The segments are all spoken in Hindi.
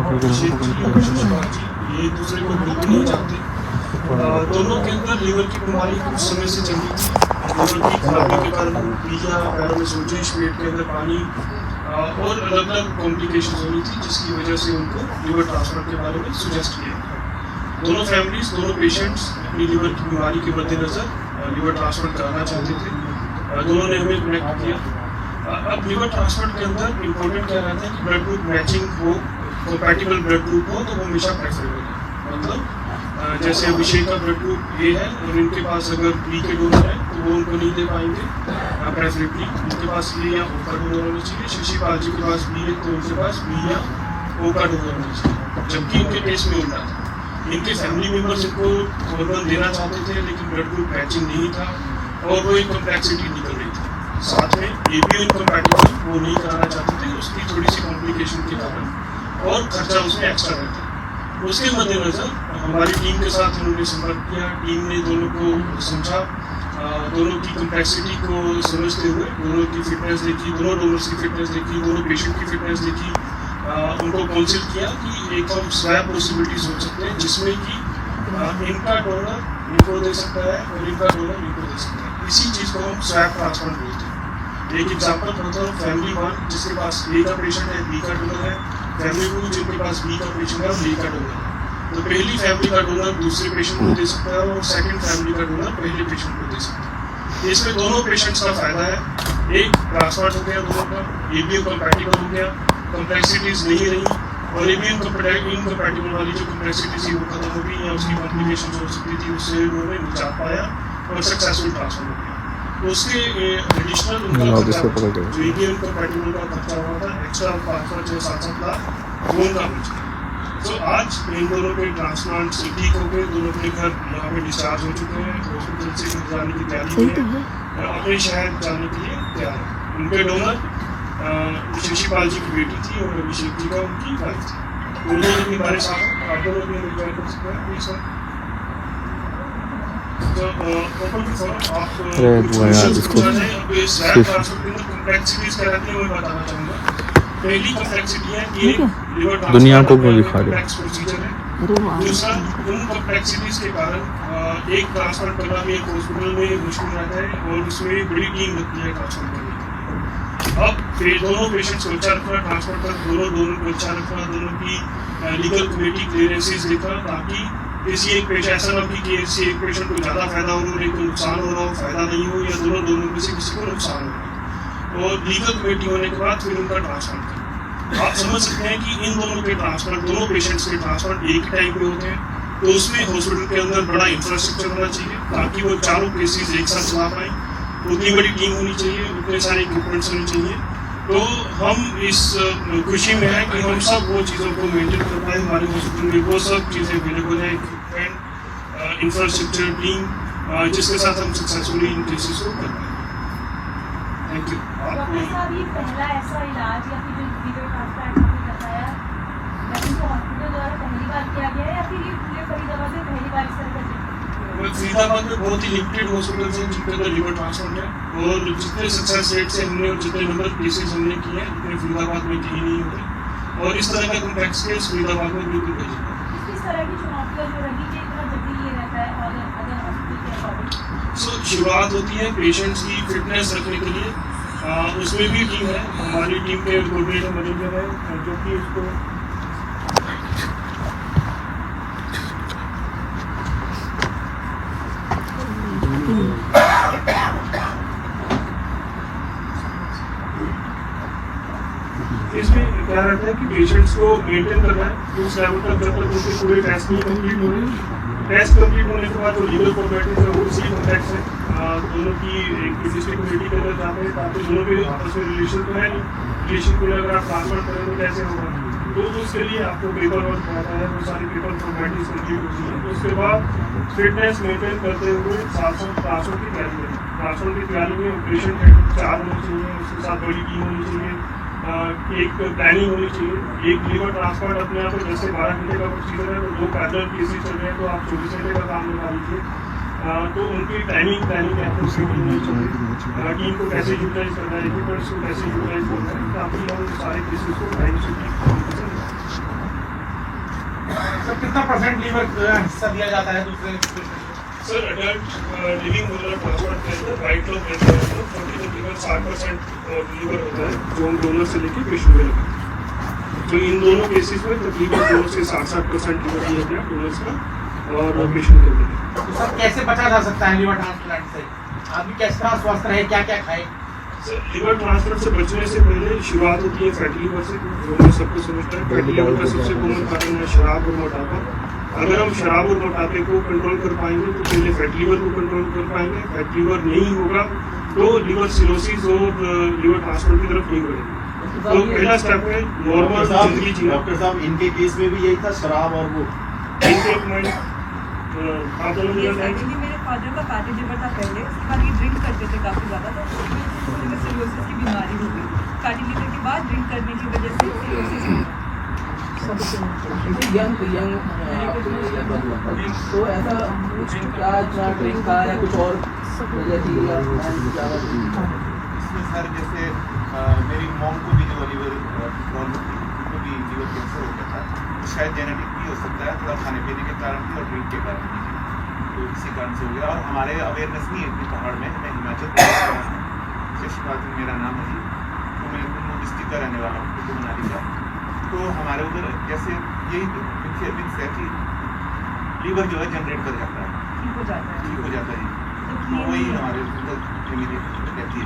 अभिषेक जी और शशिकांत जी, ये एक दूसरे को बिल्कुल नहीं जानते। दोनों के अंदर लीवर की बीमारी कुछ समय से चल रही थी। लीवर की खराबी के कारण पीलिया, पैरों में सोजिश, पेट के अंदर पानी और अलग अलग कॉम्प्लिकेशन हो रही थी, जिसकी वजह से उनको लीवर ट्रांसप्लांट के बारे में सुजेस्ट किया। दोनों फैमिलीज, दोनों पेशेंट्स अपनी लीवर की बीमारी के मद्देनजर लीवर ट्रांसप्लांट कराना चाहते थे। दोनों ने हमें कनेक्ट किया। अब लीवर ट्रांसप्लांट के अंदर इम्पोर्टेंट क्या रहता है कि ब्लड ग्रुप मैचिंग हो, कंपैटिबल ब्लड ग्रुप हो, तो वो हमेशा प्रेफरेबल है। मतलब जैसे अभिषेक का ब्लड ग्रुप ए है और इनके पास अगर बी के डोनर है तो वो उनको नहीं दे पाएंगे प्रेफरेबली। इनके पास ए या ओ का डोनर होना चाहिए। शशिपाल जी के पास बी है तो उनके पास बी या ओ का डोनर होना चाहिए। जबकि इनके केस में उल्टा था, इनके फैमिली मेम्बर्स इनको ऑर्गन देना चाहते थे लेकिन ब्लड ग्रुप मैचिंग नहीं था और वो एक कम्प्लेक्सिटी निकल रही थी। साथ में ए बी इनकम्पैटिबल वो नहीं कराना चाहते थे, उसकी थोड़ी सी कॉम्प्लिकेशन के कारण और खर्चा उसमें एक्स्ट्रा रहता। उसके मद्देनजर हमारी टीम के साथ उन्होंने संपर्क किया। टीम ने दोनों को समझा, दोनों की कम्प्लेक्सिटी को समझते हुए दोनों की फिटनेस देखी, दोनों डोनर्स की फिटनेस देखी, दोनों पेशेंट की फिटनेस देखी। उनको काउंसिल किया कि एक हम स्वैप पॉसिबिलिटीज हो सकते हैं जिसमें कि इनका डोनर इनको दे सकता है और इनका डोनर इनको दे सकता है। इसी चीज़ को हम स्वैप ट्रांसप्लांट बोलते हैं। एक एग्जाम्पल बताता हूँ, फैमिली 1 जिसके पास ए का पेशेंट है, बी का डोनर है, फैमिली 2 जिनके पास बी का पेशेंट है और बी का डोनर है। तो पहली फैमिली का डोनर दूसरे पेशेंट को दे सकता है और सेकंड फैमिली का डोनर पहले पेशेंट को दे सकता है। इसमें दोनों पेशेंट्स का फायदा है। एक ट्रांसप्लांट हो गया दोनों का, ए बी कंपैटिबल हो गया, कम्प्लेक्सिटीज नहीं रही और ए बी इनकम्पैटिबल वाली जो कम्प्लेक्सिटीज थी वो खत्म हो गई या उसकी कॉम्प्लिकेशन हो सकती थी, उससे उन्होंने निजात पाया और सक्सेसफुल ट्रांसफर हो गया। उसके एडिशनल उनका जो ए बी इनकम्पैटिबल का खर्चा हुआ था एक्स्ट्रा 5 से 7 लाख वो उनका बच गया। तो आज इन दोनों के ट्रांसप्लांट से ठीक हो गए, दोनों अपने घर यहाँ पे डिस्चार्ज हो चुके हैं, हॉस्पिटल से घर जाने की तैयारी में है, अपने शहर जाने के लिए तैयार है। उनके डोनर शशिपाल जी की बेटी थी और अभिषेक जी का उनकी वाइफ थी। उन दोनों के बारे साथ आप दोनों भी एंजॉय कर सकते हैं प्लीज सर। बताना चाहूँगा। पहली कम्प्लेक्सिटी है कि दुनिया को वो दिखा रहे प्रोसीजर है। दूसरा, उन कम्प्लेक्सिटीज के कारण एक ट्रांसफर करना भी एक हॉस्पिटल में मुश्किल रहता है और उसमें बड़ी टीम लगती है ट्रांसफर करने के लिए। अब फिर दोनों पेशेंट्स को अच्छा रखना, ट्रांसफर कर दोनों डोनर को अच्छा रखना, दोनों की लीगल कमेटी क्लियरेंसेज देखना ताकि किसी एक पेशेंट ऐसा ना कि किसी एक पेशेंट को ज़्यादा फायदा हो और एक को नुकसान हो रहा हो, फायदा नहीं हो या दोनों डोनर में से किसी को नुकसान हो। और लीगल कमेटी होने के बाद फिर उनका ट्रांसप्लांट करें। आप समझ सकते हैं कि इन दोनों के ट्रांसप्लांट, दोनों पेशेंट्स के ट्रांसप्लांट एक ही टाइम पे होते हैं, तो उसमें हॉस्पिटल के अंदर बड़ा इंफ्रास्ट्रक्चर होना चाहिए ताकि वो चारों केसेज एक साथ चला पाएँ। उतनी बड़ी टीम होनी चाहिए, उतने सारे इक्विपमेंट्स होने चाहिए। तो हम इस खुशी में हैं कि हम सब वो चीज़ों को मेंटेन कर पाए। हमारे हॉस्पिटल में वो सब चीज़ें अवेलेबल है, इक्विपमेंट, इंफ्रास्ट्रक्चर, टीम, जिसके साथ हम सक्सेसफुली इन केसेस को कर पाए। Thank you. डॉक्टर साहब, ये पहला ऐसा इलाज या फिर जो लीवर ट्रांसप्लांट आपने बताया लेकिन तो हॉस्पिटल द्वारा पहली बार किया गया है या फिर ये पूरे फरीदाबाद में पहली बार इस तरह का? फरीदाबाद में बहुत ही लिमिटेड हॉस्पिटल हैं जिनके अंदर लीवर ट्रांसप्लांट है और जितने सक्सेस रेट से हमने और जितने नंबर केसेज हमने किए हैं उतने फरीदाबाद में कहीं नहीं होते और इस तरह का कॉम्प्लेक्स केस फरीदाबाद में बिल्कुल भेजा। किस तरह की चुनौतियाँ जो रही कि इतना जल्दी ये रहता है और अदर हॉस्पिटल के अकॉर्डिंग? शुरुआत होती है पेशेंट्स की फिटनेस रखने के लिए, उसमें भी टीम है, हमारी टीम के कोऑर्डिनेटर मैनेजर है जो कि इसको इसमें क्या रहता है कि पेशेंट्स को मेंटेन करना है उस लेवल तक जब तक उनके पूरे टेस्ट नहीं कंप्लीट हो रहे। टेस्ट कंप्लीट होने के बाद जो लीगल फॉर्मेलिटीज है वो उसी कॉन्टेक्ट है, दोनों की एक डिस्ट्रिक्ट कमेटी के अंदर जाते हैं ताकि दोनों के आपस में रिलेशन तो है नहीं, रिलेशन को अगर आप ट्रांसफर करें तो कैसे होगा, तो उसके लिए आपको पेपर वर्क रहता है, वो सारी पेपर फॉर्मेलिटीज कंप्लीट होती है। उसके बाद फिटनेस मेंटेन करते हुए साथ साथ ट्रांसफर की तैयारी करें। ट्रांसफर की तैयारी में ऑपरेशन थिएटर 4 होने चाहिए, उसके साथ बड़ी टीम होनी चाहिए, एक प्लानिंग होनी चाहिए। एक लीवर ट्रांसप्लांट अपने आप में 10 से 12 घंटे का प्रोसीजर है, तो 2 पैरेलल केसेस चल रहे हैं तो आप 24 घंटे का काम लगा लीजिए। तो उनकी प्लानिंग एप्रोप्रिएट होनी चाहिए, टीम को कैसे यूटिलाइज करना है, इक्विपमेंट्स को कैसे यूटिलाइज करना है ताकि हम सारे केसेस को टाइम से ठीक तरीके से सर कितना परसेंट लीवर हिस्सा दिया जाता है दूसरे sir adult living donor transplant के अंदर राइट लोग देते हैं तो तकरीबन 60% लीवर होता है जो हम डोनर से लेके पेशेंट में लगाते हैं। तो इन दोनों केसेस में तकरीबन 2 से 60% लीवर दिया गया डोनर्स का और पेशेंट को दिया। तो सर कैसे बचा जा सकता है लीवर ट्रांसप्लांट से? आदमी कैसे तरह स्वस्थ रहे, क्या क्या खाए? लिवर ट्रांसप्लांट से बचने से पहले शुरुआत होती है फैटी लिवर से, जो हम सबको समझता है। फैटी लिवर का सबसे कॉमन कारण है शराब और मोटापा। अगर हम शराब और मोटापे को कंट्रोल कर पाएंगे तो पहले फैटी लिवर को कंट्रोल कर पाएंगे। फैटी लिवर नहीं होगा तो लिवर सिरोसिस और लिवर ट्रांसप्लांट की तरफ नहीं बढ़ेगा। तो पहला स्टेप है नॉर्मल जिंदगी जीना। डॉक्टर साहब इनके केस में भी यही था, शराब और वो एक मिनट आप दोनों ये एक्चुअली मेरे फादर का फैटी लिवर था पहले, उसके बाद ये ड्रिंक करते थे काफ़ी ज़्यादा, तो उनको सिरोसिस की बीमारी हो गई। फैटी लिवर के बाद ड्रिंक करने की वजह से सिरोसिस हो गई। यंग तो ऐसा कुछ क्या ड्रिंक का या कुछ और वजह थी या इसमें सर जैसे मेरी मॉम को भी जो लीवर प्रॉब्लम थी, उनको भी लीवर कैंसर हो गया था। शायद जेनेटिक भी हो सकता है, थोड़ा खाने पीने के कारण भी और ड्रिंक के कारण भी, तो इसी कारण से हो गया। और हमारे अवेयरनेस नहीं है इतनी पहाड़ में। मैं हिमाचल प्रदेश का शेषपात मेरा नाम है जी, तो मैं कुल्लू डिस्ट्रिक्ट का रहने वाला हूँ, कुल्लू मनाली का। तो हमारे उधर जैसे यही मिक्स है कि लीवर जो है जनरेट कर जाता है, ठीक हो जाता है। ठीक हो जाता है जी। तो वही हमारे उधर रहती है जी।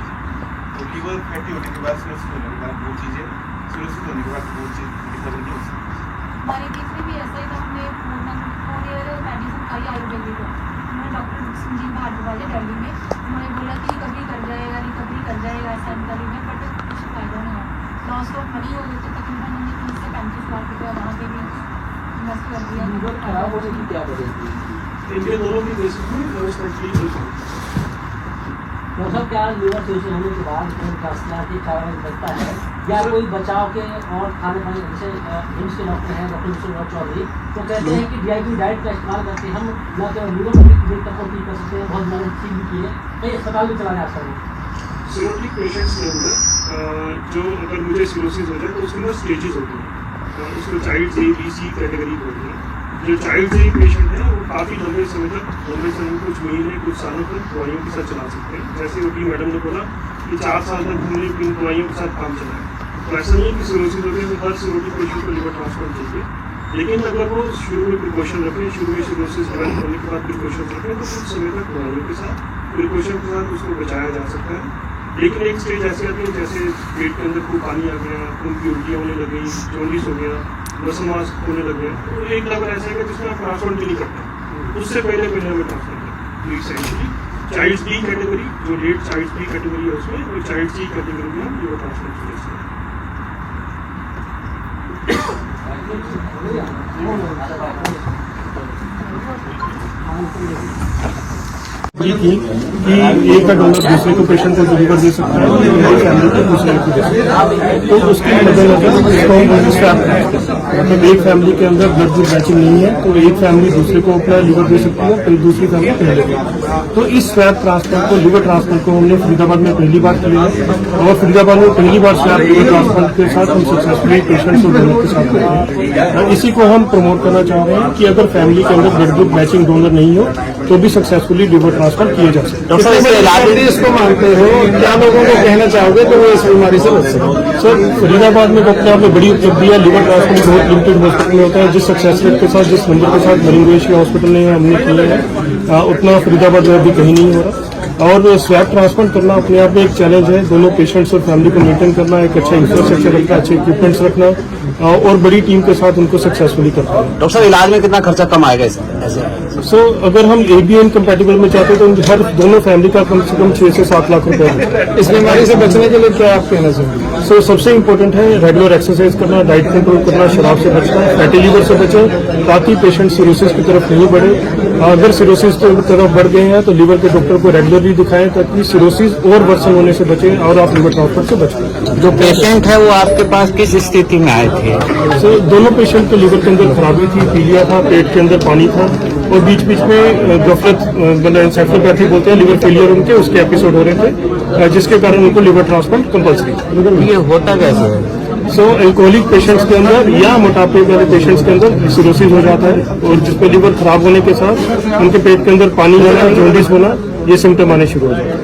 तो लीवर फैटी होने के बाद सिरोसिस होने के बाद वो चीज़ें, सिरोसिस होने के बाद वो चीज़ रिकवर नहीं हो सकती। हमारे केस में भी ऐसा ही था। हमने 4 ईयर मेडिसिन खाई आयुर्वेदिक को। उन्होंने डॉक्टर संजीव भारद्वाज दिल्ली में, उन्होंने बोला कि रिकवरी कर जाएगा ऐसा दिल्ली में, बट कुछ फायदा नहीं हुआ। लॉस ऑफ मनी हो गई थी, तकरीबन हमने 30 से 35 लाख रुपया वहाँ पे भी इन्वेस्ट कर दिया। लीवर खराब होने की क्या वजह थी? इनके दोनों की केसेस में इन्वेस्टमेंट तो सब क्या लीवर सिरोसिस होने के बाद ट्रांसप्लांट की चावल बनता है या कोई बचाव के और खाने पाने, जैसे एम्स के डॉक्टर हैं डॉक्टर विश्वनाथ चौधरी, तो कहते हैं कि DIP डाइट का इस्तेमाल करके हम न केवल लीवर की तक को ठीक कर सकते हैं, बहुत मेहनत ठीक भी की है, कई अस्पताल भी चलाने आजकल हैं। सिरोटिक पेशेंट्स के अंदर जो अगर मुझे सिरोसिस हो जाए तो उसके अंदर स्टेजेस होते हैं। उसको child A, B, C category होती है। जो चाइल्ड A पेशेंट है वो काफ़ी लंबे समय तक कुछ महीने कुछ सालों तक दवाइयों के साथ चला सकते हैं। जैसे OT मैडम ने बोला कि 4 साल तक हमने इन दवाइयों के साथ काम चलाया। तो ऐसा नहीं है कि सिरोसिस होते हैं हर सिरोटिक पेशेंट को लीवर ट्रांसप्लांट चाहिए, लेकिन अगर वो शुरू में प्रिकॉशन रखें, शुरू में सिरोसिस डेवलप होने के बाद प्रिकॉशन रखें तो कुछ समय तक दवाइयों के साथ प्रिकॉशन के साथ उसको बचाया जा सकता है। लेकिन एक स्टेज ऐसी आती है जैसे पेट के अंदर खूब पानी आ गया, खून की उल्टियाँ होने लग गई, जॉन्डिस हो गया, नसमास होने लग गया, तो एक लेवल ऐसा है कि जिसमें आप ट्रांसप्लांट भी नहीं करते, उससे पहले हमें ट्रांसप्लांट करते हैं। इसेंशियली चाइल्ड B कैटेगरी, जो लेट चाइल्ड B कैटेगरी है उसमें, और चाइल्ड C कैटेगरी में हम लीवर ट्रांसप्लांट करते हैं। ये थी कि एक का डोनर दूसरे को पेशेंट को लीवर दे सकता है, एक फैमिली को दूसरे को दे सकता है। तो उसके मद्देनजर इसको हम स्वैप करते हैं। मतलब एक फैमिली के अंदर ब्लड ग्रुप मैचिंग नहीं है तो एक फैमिली दूसरे को अपना लीवर दे सकती है, फिर दूसरी फैमिली पहले को। तो इस स्वैप ट्रांसप्लांट को, लीवर ट्रांसप्लांट को हमने फरीदाबाद में पहली बार किया है और फरीदाबाद में पहली बार स्वैप लीवर ट्रांसप्लांट के साथ हम सक्सेसफुली पेशेंट्स और डोनर के साथ करते हैं। इसी को हम प्रमोट करना चाह रहे हैं कि अगर फैमिली के अंदर ब्लड ग्रुप मैचिंग डोनर नहीं हो तो भी सक्सेसफुली लीवर ट्रांसप्लांट किए जा सकते हैं। इसको मानते हो, क्या लोगों को कहना चाहोगे तो वो इस बीमारी से बच सके? सर फरीदाबाद में अपने आप में बड़ी उपलब्धि है। लीवर ट्रांसप्लांट बहुत लिमिटेड हॉस्पिटल में होता है। जिस सक्सेस रेट के साथ, जिस नंबर के साथ मरींगेश के हॉस्पिटल ने हमने किए हैं उतना फरीदाबाद में अभी कहीं नहीं हो रहा। और स्वैप ट्रांसप्लांट करना अपने आप में एक चैलेंज है। दोनों पेशेंट्स और फैमिली को मेंटेन करना, एक अच्छा इंफ्रास्ट्रक्चर रखना, अच्छे इक्विपमेंट्स रखना और बड़ी टीम के साथ उनको सक्सेसफुली करना। डॉक्टर साहब इलाज में कितना खर्चा कम आएगा ऐसे? सो अगर हम ABN कंपैटिबल में चाहते हैं तो हर दोनों फैमिली का कम से कम 6 से 7 लाख रुपए है। इस बीमारी से बचने के लिए क्या आप कहना चाहेंगे? सो सबसे इम्पोर्टेंट है रेगुलर एक्सरसाइज करना, डाइट कंट्रोल करना, शराब से बचना, फैटी लीवर से बचें ताकि पेशेंट सिरोसिस की तरफ नहीं बढ़े। अगर सिरोसिस की तरफ बढ़ गए हैं तो लीवर के डॉक्टर को रेगुलरली दिखाएं ताकि सिरोसिस और वर्सन होने से बचें और आप लीवर ट्रांसप्लांट से बचें। जो पेशेंट है वो आपके पास किस स्थिति में आए थे? सो दोनों पेशेंट के लीवर के अंदर खराबी थी, पीलिया था, पेट के अंदर पानी था और बीच बीच में गफलत मतलब एंसेफेलोपैथी बोलते हैं, लीवर फेलियर उनके उसके एपिसोड हो रहे थे जिसके कारण उनको लीवर ट्रांसप्लांट कंपल्सरी। ये होता कैसे है? सो एल्कोहलिक पेशेंट्स के अंदर या मोटापे वाले पेशेंट्स के अंदर सिरोसिस हो जाता है, और जिसमें लीवर खराब होने के साथ उनके पेट के अंदर पानी होना, जॉन्डिस होना, ये सिम्टम आने शुरू हो जाते हैं।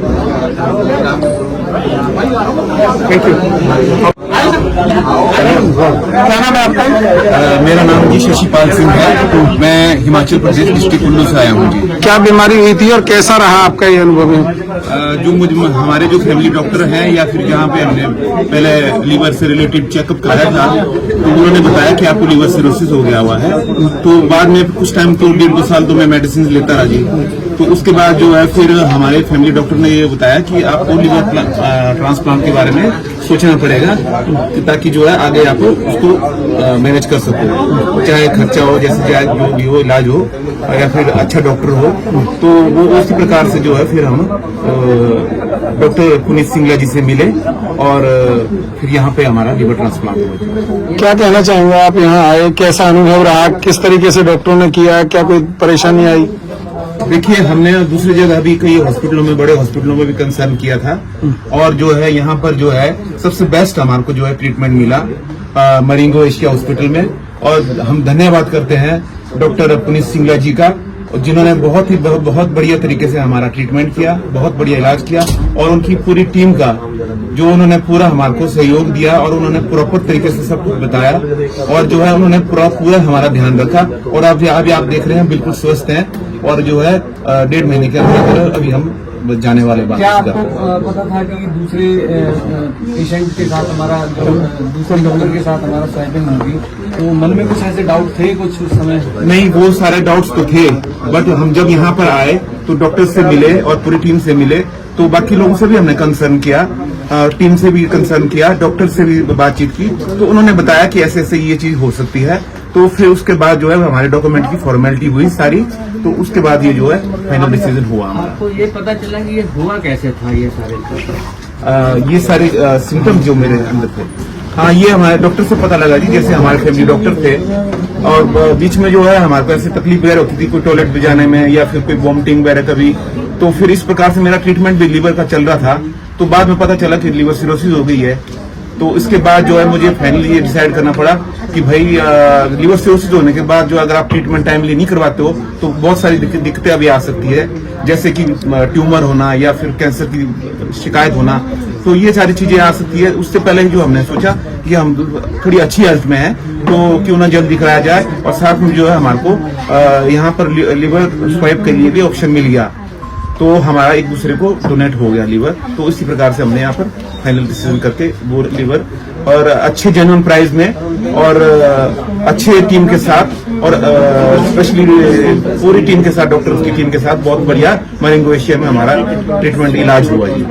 Thank you. क्या नाम है आपका? मेरा नाम जी शशिपाल सिंह है। मैं हिमाचल प्रदेश डिस्ट्रिक्ट कुल्लू से आया हूँ जी। क्या बीमारी हुई थी और कैसा रहा आपका ये अनुभव है? जो हमारे जो फैमिली डॉक्टर हैं या फिर जहाँ पे हमने पहले लीवर से रिलेटेड चेकअप कराया था, तो उन्होंने बताया कि आपको लीवर सिरोसिस हो गया हुआ है। तो बाद में कुछ टाइम तो 1.5-2 साल तो मैं मेडिसिन लेता रहा जी। तो उसके बाद जो है फिर हमारे फैमिली डॉक्टर ने ये बताया कि आपको लीवर ट्रांसप्लांट के बारे में सोचना पड़ेगा, ताकि जो है आगे आप उसको मैनेज कर सको, चाहे खर्चा हो, जैसे चाहे जो भी हो, इलाज हो, या फिर अच्छा डॉक्टर हो। तो वो उसी प्रकार से जो है फिर हम डॉक्टर पुनीत सिंगला जी से मिले और फिर यहाँ पे हमारा लीवर ट्रांसप्लांट हुआ। क्या कहना चाहेंगे आप? यहाँ आए, कैसा अनुभव रहा? किस तरीके से डॉक्टरों ने किया? क्या कोई परेशानी आई? देखिए, हमने दूसरी जगह भी कई हॉस्पिटलों में, बड़े हॉस्पिटलों में भी कंसर्न किया था, और जो है यहाँ पर जो है सबसे बेस्ट हमारे को जो है ट्रीटमेंट मिला मरिंगो एशिया हॉस्पिटल में। और हम धन्यवाद करते हैं डॉक्टर पुनीत सिंगला जी का, जिन्होंने बहुत बढ़िया तरीके से हमारा ट्रीटमेंट किया, बहुत बढ़िया इलाज किया, और उनकी पूरी टीम का जो उन्होंने पूरा हमारे को सहयोग दिया, और उन्होंने प्रॉपर तरीके से सब कुछ बताया, और जो है उन्होंने पूरा हमारा ध्यान रखा। और अभी आप देख रहे हैं बिल्कुल स्वस्थ हैं, और जो है 1.5 महीने के अंदर अभी हम जाने वाले बात। क्या आपको पता था कि दूसरे पेशेंट के साथ हमारा दूसरे डॉक्टर के साथ हमारा स्वैपिंग होगी? तो मन में कुछ ऐसे डाउट थे कुछ उस समय? नहीं, वो सारे डाउट्स तो थे, बट हम जब यहाँ पर आए तो डॉक्टर से मिले और पूरी टीम से मिले, तो बाकी लोगों से भी हमने कंसर्न किया, टीम से भी कंसर्न किया, डॉक्टर से भी बातचीत की, तो उन्होंने बताया कि ऐसे ऐसे ये चीज हो सकती है। तो फिर उसके बाद जो है हमारे डॉक्यूमेंट की फॉर्मेलिटी हुई सारी, तो उसके बाद ये जो है फाइनल डिसीजन हुआ हमारा। आपको ये पता चला कि ये हुआ कैसे था ये सारे सिम्टम जो मेरे अंदर थे, हाँ, ये हमारे डॉक्टर से पता लगा जी। जैसे हमारे फैमिली डॉक्टर थे, और बीच में जो है हमारे को ऐसी तकलीफ वगैरह होती थी, कोई टॉयलेट भी जाने में या फिर कोई वॉमिटिंग वगैरह कभी, तो फिर इस प्रकार से मेरा ट्रीटमेंट भी लीवर का चल रहा था। तो बाद में पता चला कि लीवर सिरोसिस हो गई है। तो इसके बाद जो है मुझे फाइनली ये डिसाइड करना पड़ा कि भाई लीवर सिरोसिस होने के बाद जो अगर आप ट्रीटमेंट टाइमली नहीं करवाते हो तो बहुत सारी दिक्कतें अभी आ सकती है, जैसे कि ट्यूमर होना या फिर कैंसर की शिकायत होना। तो ये सारी चीजें आ सकती है। उससे पहले जो हमने सोचा कि हम थोड़ी अच्छी हेल्थ में है, तो क्यों ना जल्दी कराया जाए, और साथ में जो है हमारे को यहाँ पर लीवर स्वाइप के लिए भी ऑप्शन मिल गया, तो हमारा एक दूसरे को डोनेट हो गया लीवर। तो इसी प्रकार से हमने यहाँ पर फाइनल डिसीजन करके वो लीवर, और अच्छे जेन्युइन प्राइस में और अच्छे टीम के साथ, और स्पेशली पूरी टीम के साथ, डॉक्टर्स की टीम के साथ बहुत बढ़िया मरिंगो एशिया में हमारा ट्रीटमेंट इलाज हुआ जी।